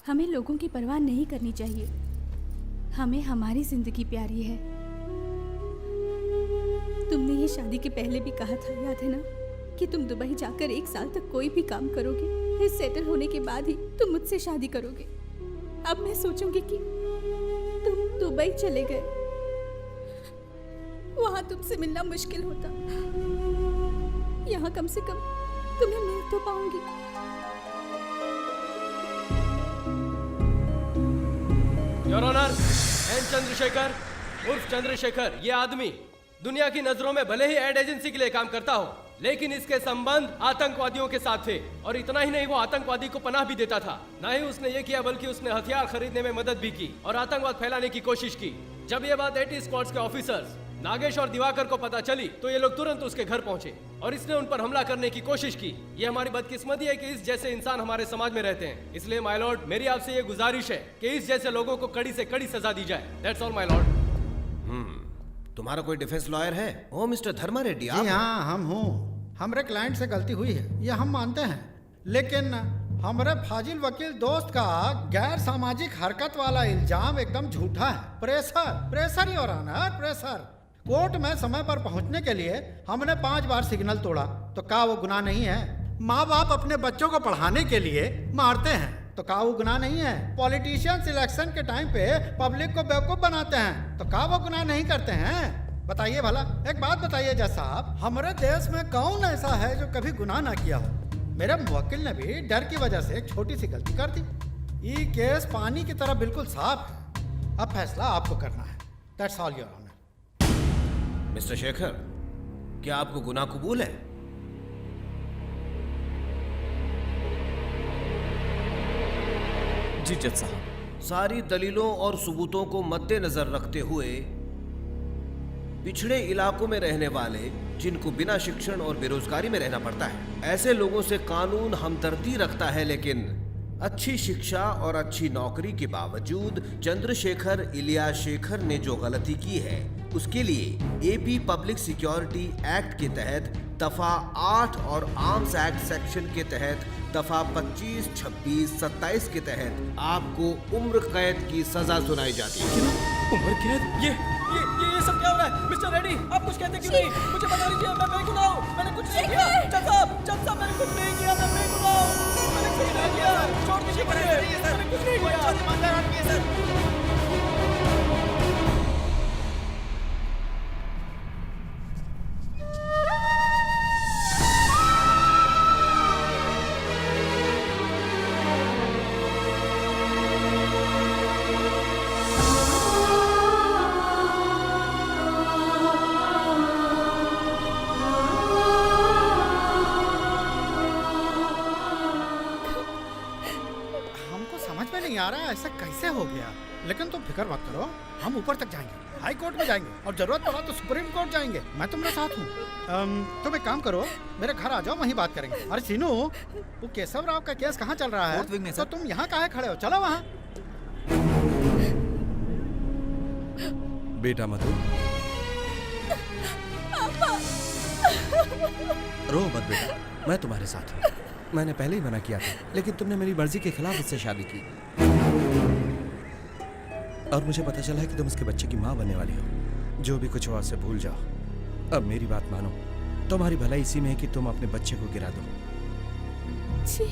हमें लोगों की परवाह नहीं करनी चाहिए। हमें हमारी जिंदगी प्यारी है। तुमने ये शादी के पहले भी कहा था, याद है ना, कि तुम दुबई जाकर 1 साल तक कोई भी काम करोगे, फिर सेटल होने के बाद ही तुम मुझसे शादी करोगे। अब मैं सोचूंगी कि तुम दुबई चले गए, वहां तुमसे मिलना मुश्किल होता, यहाँ कम से कम तुम्हें मिल तो पाऊंगी। योर ऑनर, एन चंद्रशेखर उर्फ चंद्रशेखर, ये आदमी दुनिया की नजरों में भले ही एड एजेंसी के लिए काम करता हो, लेकिन इसके संबंध आतंकवादियों के साथ थे। और इतना ही नहीं, वो आतंकवादी को पनाह भी देता था। न ही उसने ये किया, बल्कि उसने हथियार खरीदने में मदद भी की और आतंकवाद फैलाने की कोशिश की। जब ये बात 80 स्क्वाड्स के ऑफिसर्स नागेश और दिवाकर को पता चली, तो ये लोग तुरंत उसके घर पहुंचे और इसने उन पर हमला करने की कोशिश की। ये हमारी बदकिस्मती है कि इस जैसे इंसान हमारे समाज में रहते हैं। इसलिए माय लॉर्ड, मेरी आपसे ये गुजारिश है कि इस जैसे लोगों को कड़ी से कड़ी सजा दी जाए। That's all my Lord. तुम्हारा कोई डिफेंस लॉयर है? ओ मिस्टर धर्मा रेड्डी, जी हाँ, हम हूँ। हमारे क्लाइंट से गलती हुई है, ये हम मानते हैं, लेकिन हमारे फाजिल वकील दोस्त का गैर सामाजिक हरकत वाला इल्जाम एकदम झूठा है। Pressure your honour, pressure. Court में समय पर पहुंचने के लिए हमने 5 बार सिग्नल तोड़ा, तो क्या वो गुनाह नहीं है? माँ बाप अपने बच्चों को पढ़ाने के लिए मारते हैं, तो क्या वो गुनाह नहीं है? पॉलिटिशियंस इलेक्शन के टाइम पे पब्लिक को बेवकूफ बनाते हैं, तो क्या वो गुनाह नहीं करते हैं? बताइए भला, एक बात बताइए जज साहब, हमारे देश में कौन ऐसा है जो कभी गुनाह ना किया हो? मेरे मुवक्किल ने भी डर की वजह से एक छोटी सी गलती कर दी। ये केस पानी की तरह बिल्कुल साफ है। अब फैसला आपको करना है। That's all your honour. Mister Shekhar, क्या आपको गुनाह कबूल है? जी जज साहब। सारी दलीलों और सबूतों को मद्देनजर रखते हुए पिछड़े इलाकों में रहने वाले, जिनको बिना शिक्षण और बेरोजगारी में रहना पड़ता है, ऐसे लोगों से कानून हमदर्दी रखता है, लेकिन अच्छी शिक्षा और अच्छी नौकरी के बावजूद चंद्रशेखर इलियास शेखर ने जो गलती की है, उसके लिए एपी पब्लिक सिक्योरिटी एक्ट के तहत दफा 8 और आर्म्स एक्ट सेक्शन के तहत दफा 25, 26, 27 के तहत आपको उम्र कैद की सजा सुनाई जाती है। उम्र कैद? ये सब क्या हो रहा है? मिस्टर रेड्डी, आप कुछ कहते क्यों नहीं? मुझे बता दीजिए, मैं बेगुनाह हूं, मैंने कुछ नहीं किया। जज साहब, मैंने कुछ नहीं किया, मैं बेगुनाह हूं, मैंने कुछ नहीं किया। छोड़ दीजिए मुझे, मैंने कुछ नहीं किया। ईमानदार आदमी है सर। ऐसा कैसे हो गया? लेकिन तुम फिक्र मत करो, हम ऊपर तक जाएंगे, हाई कोर्ट में जाएंगे और जरूरत पड़ा तो सुप्रीम कोर्ट जाएंगे। मैं तुम्हारे साथ हूँ। तुम एक काम करो, मेरे घर आ जाओ, वहीं बात करेंगे। अरे सीनू, वो केशव राव का केस कहाँ चल रहा है? तो तुम यहाँ काहे खड़े हो? चलो वहाँ। बेटा मधु, रो मत बेटा, मैं तुम्हारे साथ हूँ। मैंने पहले ही मना किया था, लेकिन तुमने मेरी मर्जी के खिलाफ उससे शादी की और मुझे पता चला है कि तुम उसके बच्चे की माँ बनने वाली हो। जो भी कुछ हुआ उससे भूल जाओ। अब मेरी बात मानो, तुम्हारी भलाई इसी में है कि तुम अपने बच्चे को गिरा दो। जी,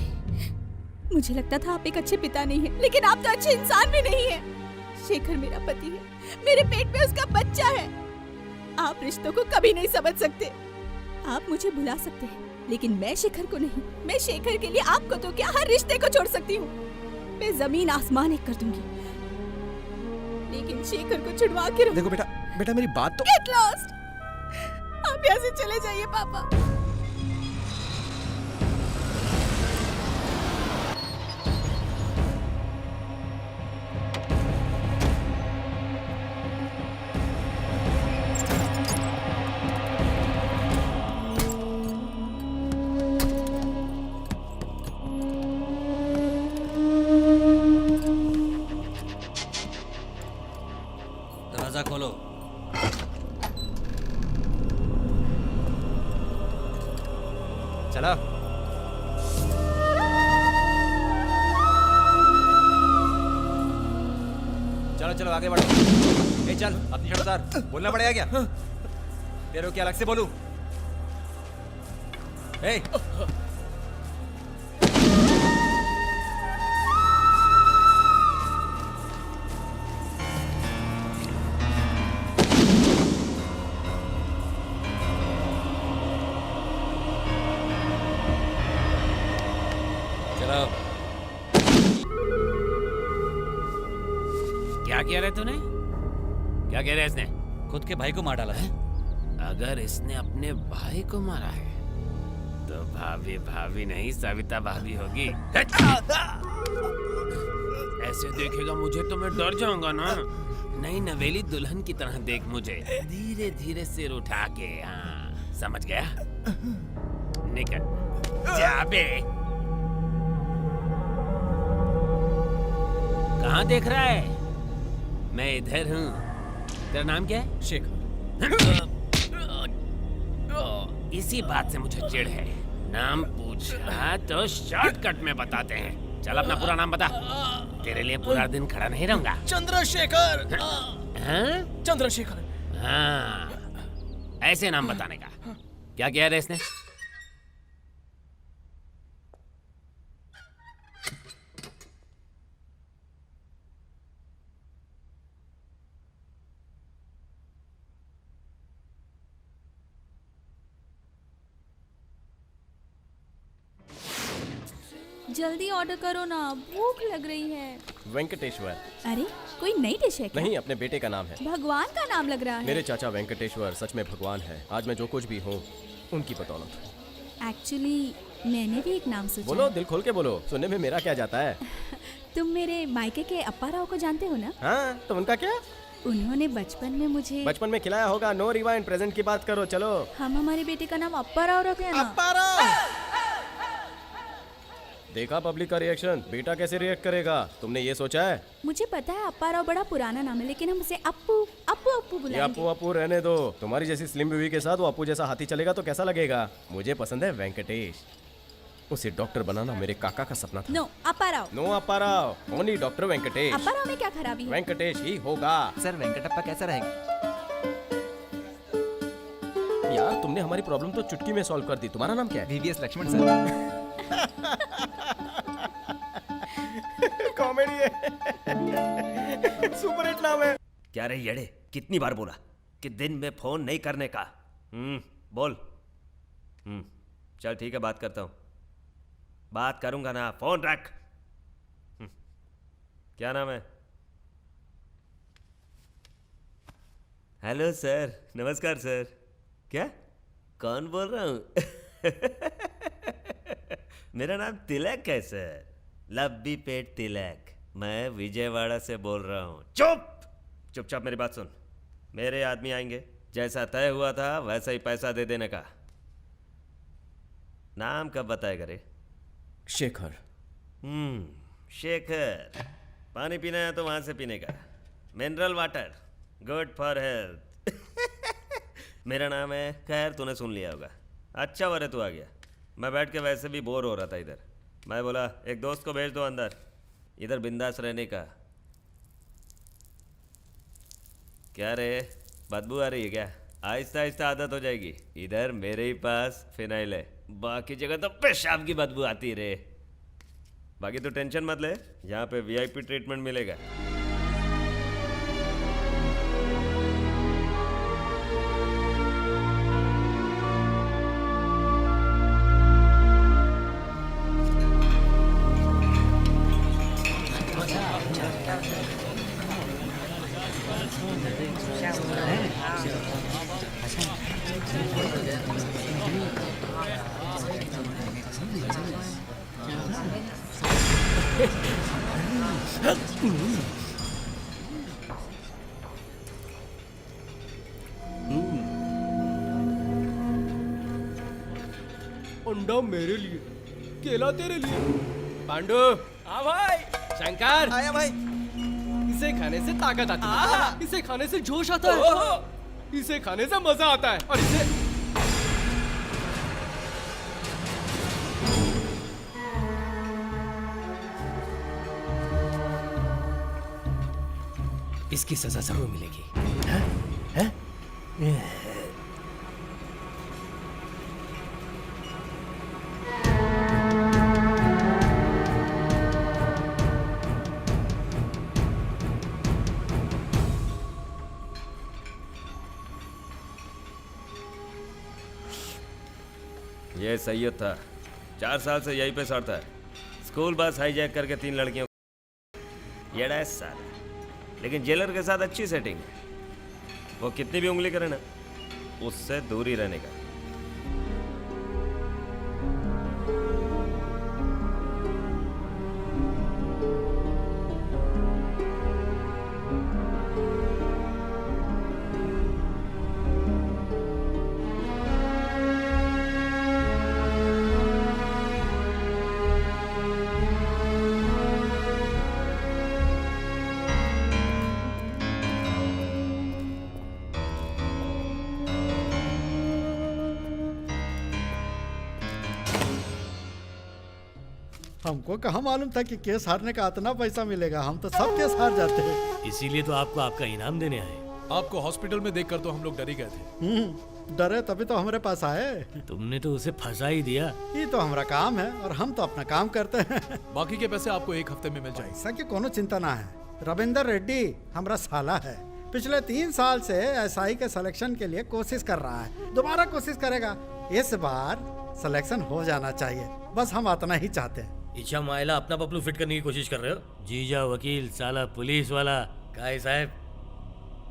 मुझे लगता था आप एक अच्छे पिता नहीं हैं, लेकिन आप तो अच्छे इंसान भी नहीं हैं। शेखर मेरा पति है, मेरे पेट में उसका बच्चा है। आप रिश्तों को कभी नहीं समझ सकते। आप मुझे भुला सकते हैं, लेकिन मैं शेखर को नहीं। मैं शेखर के लिए आपको तो क्या, हर रिश्ते को छोड़ सकती हूँ। मैं जमीन आसमान एक कर दूंगी, लेकिन शेखर को छुड़वा के देखो बेटा मेरी बात तो। Get lost! आप यहाँ से चले जाइए पापा। खोलो। चला। चलो चलो आगे बढ़ो। ए चल अपनी शर्ट उतार। बोलना पड़ेगा क्या? तेरे को क्या अलग से बोलूं? ए चलो। क्या कह रहे तूने? क्या कह रहे है इसने? खुद के भाई को मार डाला है। अगर इसने अपने भाई को मारा है तो भाभी भाभी नहीं सविता भाभी होगी। ऐसे देखेगा मुझे तो मैं डर जाऊंगा ना। नई नवेली दुल्हन की तरह देख मुझे, धीरे धीरे सिर उठा के। हाँ समझ गया? निकल जा बे। कहाँ देख रहा है? मैं इधर हूँ। तेरा नाम क्या है? शेखर। इसी बात से मुझे चिढ़ है। नाम पूछा तो शॉर्टकट में बताते हैं। चल अपना पूरा नाम बता। तेरे लिए पूरा दिन खड़ा नहीं रहूंगा। चंद्रशेखर। हाँ? चंद्रशेखर। हाँ, ऐसे नाम बताने का। क्या किया रे इसने? जल्दी ऑर्डर करो ना, भूख लग रही है। वेंकटेश्वर। अरे कोई नई डिश है क्या? नहीं, अपने बेटे का नाम है। भगवान का नाम लग रहा है। मेरे चाचा वेंकटेश्वर सच में भगवान है। आज मैं जो कुछ भी हूँ उनकी बदौलत। एक्चुअली मैंने भी एक नाम सोचा। बोलो, दिल खोल के बोलो। सुनने में मेरा क्या जाता है? तुम मेरे मायके के अप्पा राव को जानते हो ना? हाँ, तो उनका क्या? उन्होंने बचपन में मुझे बचपन में खिलाया होगा। नो रिवाइंड, प्रेजेंट की बात करो। चलो। हम हमारे बेटे का नाम अप्पा राव रखे ना। देखा पब्लिक का रिएक्शन। बेटा कैसे रिएक्ट करेगा, तुमने ये सोचा है? मुझे पता है अप्पा राव बड़ा पुराना नाम है, लेकिन हम उसे अप्पू अप्पू अप्पू ये बुलाएंगे। अप्पू अप्पू रहने दो। तुम्हारी जैसी स्लिम बीवी के साथ वो अप्पू जैसा हाथी चलेगा तो कैसा लगेगा? मुझे पसंद है वेंकटेश। उसे डॉक्टर बनाना मेरे काका का सपना था। नो अप्पा राव। नो अप्पा राव, ओनली डॉक्टर वेंकटेश। अप्पा राव में क्या खराबी है? वेंकटेश ही होगा। सर वेंकटप्पा कैसा रहेगा? यार तुमने हमारी प्रॉब्लम तो चुटकी में सॉल्व कर दी। तुम्हारा नाम क्या है? VVS Laxman sir. कॉमेडी है। सुपर हिट नाम है। क्या रे येड़े, कितनी बार बोला कि दिन में फोन नहीं करने का? बोल। चल ठीक है, बात करता हूँ। बात करूंगा ना, फोन रख। क्या नाम है? हेलो सर, नमस्कार सर। क्या? कौन बोल रहा हूँ? मेरा नाम तिलक है सर, लब्बी पेट तिलक। मैं विजयवाड़ा से बोल रहा हूँ। चुपचाप मेरी बात सुन। मेरे आदमी आएंगे, जैसा तय हुआ था वैसा ही पैसा दे देने का। नाम कब बताएगा रे? शेखर। शेखर। पानी पीना है तो वहां से पीने का। Mineral water, good for health. मेरा नाम है। खैर तूने सुन लिया होगा। अच्छा वरे तू आ गया। मैं बैठ के वैसे भी बोर हो रहा था इधर। मैं बोला एक दोस्त को भेज दो अंदर, इधर बिंदास रहने का। क्या रे, बदबू आ रही है क्या? आहिस्ता आहिस्ता आदत हो जाएगी। इधर मेरे ही पास फिनाइल है, बाकी जगह तो पेशाब की बदबू आती रे। बाकी तो टेंशन मत ले, यहाँ पे VIP ट्रीटमेंट मिलेगा। अंडा मेरे लिए, केला तेरे लिए। पांडु। हाँ भाई। शंकर। आया भाई। इसे खाने से ताकत आती है, इसे खाने से जोश आता है, इसे खाने से मजा आता है, और इसे इसकी सजा जरूर मिलेगी। हैं? हैं? ये सैयद था, 4 साल से यहीं पे सड़ता है। स्कूल बस हाईजैक करके 3 लड़कियों ये डैश साला। लेकिन जेलर के साथ अच्छी सेटिंग है। वो कितनी भी उंगली करे ना, उससे दूर ही रहने का। हमको कहाँ मालूम था कि केस हारने का इतना पैसा मिलेगा। हम तो सब केस हार जाते हैं। इसीलिए तो आपको आपका इनाम देने आए। आपको हॉस्पिटल में देखकर तो हम लोग डर ही गए थे। डरे तभी तो हमारे पास आए। तुमने तो उसे फंसा ही दिया। ये तो हमारा काम है और हम तो अपना काम करते हैं। बाकी के पैसे आपको 1 हफ्ते में मिल जाएंगे। ऐसा की कोनो चिंता ना है। रविंदर रेड्डी हमारा साला है। पिछले 3 साल से एसआई के सिलेक्शन के लिए कोशिश कर रहा है। दोबारा कोशिश करेगा। इस बार सिलेक्शन हो जाना चाहिए। बस हम इतना ही चाहते हैं। इच्छा मायला अपना पपलू फिट करने की कोशिश कर रहे हो? जीजा, वकील, साला पुलिस वाला, काय साहब,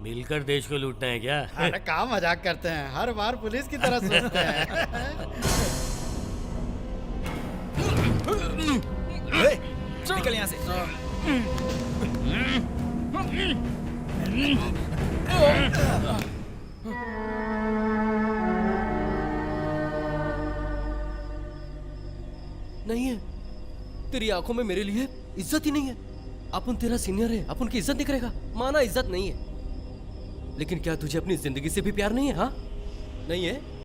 मिलकर देश को लूटना है क्या? अरे काम मजाक करते हैं। हर बार पुलिस की तरह सोचते हैं। निकल यहाँ से। नहीं है, तेरी आंखों में मेरे लिए इज्जत ही नहीं है। अपन तेरा सीनियर है, अपन की इज्जत नहीं करेगा। माना इज्जत नहीं है, लेकिन क्या तुझे अपनी जिंदगी से भी प्यार नहीं है? हाँ, नहीं है?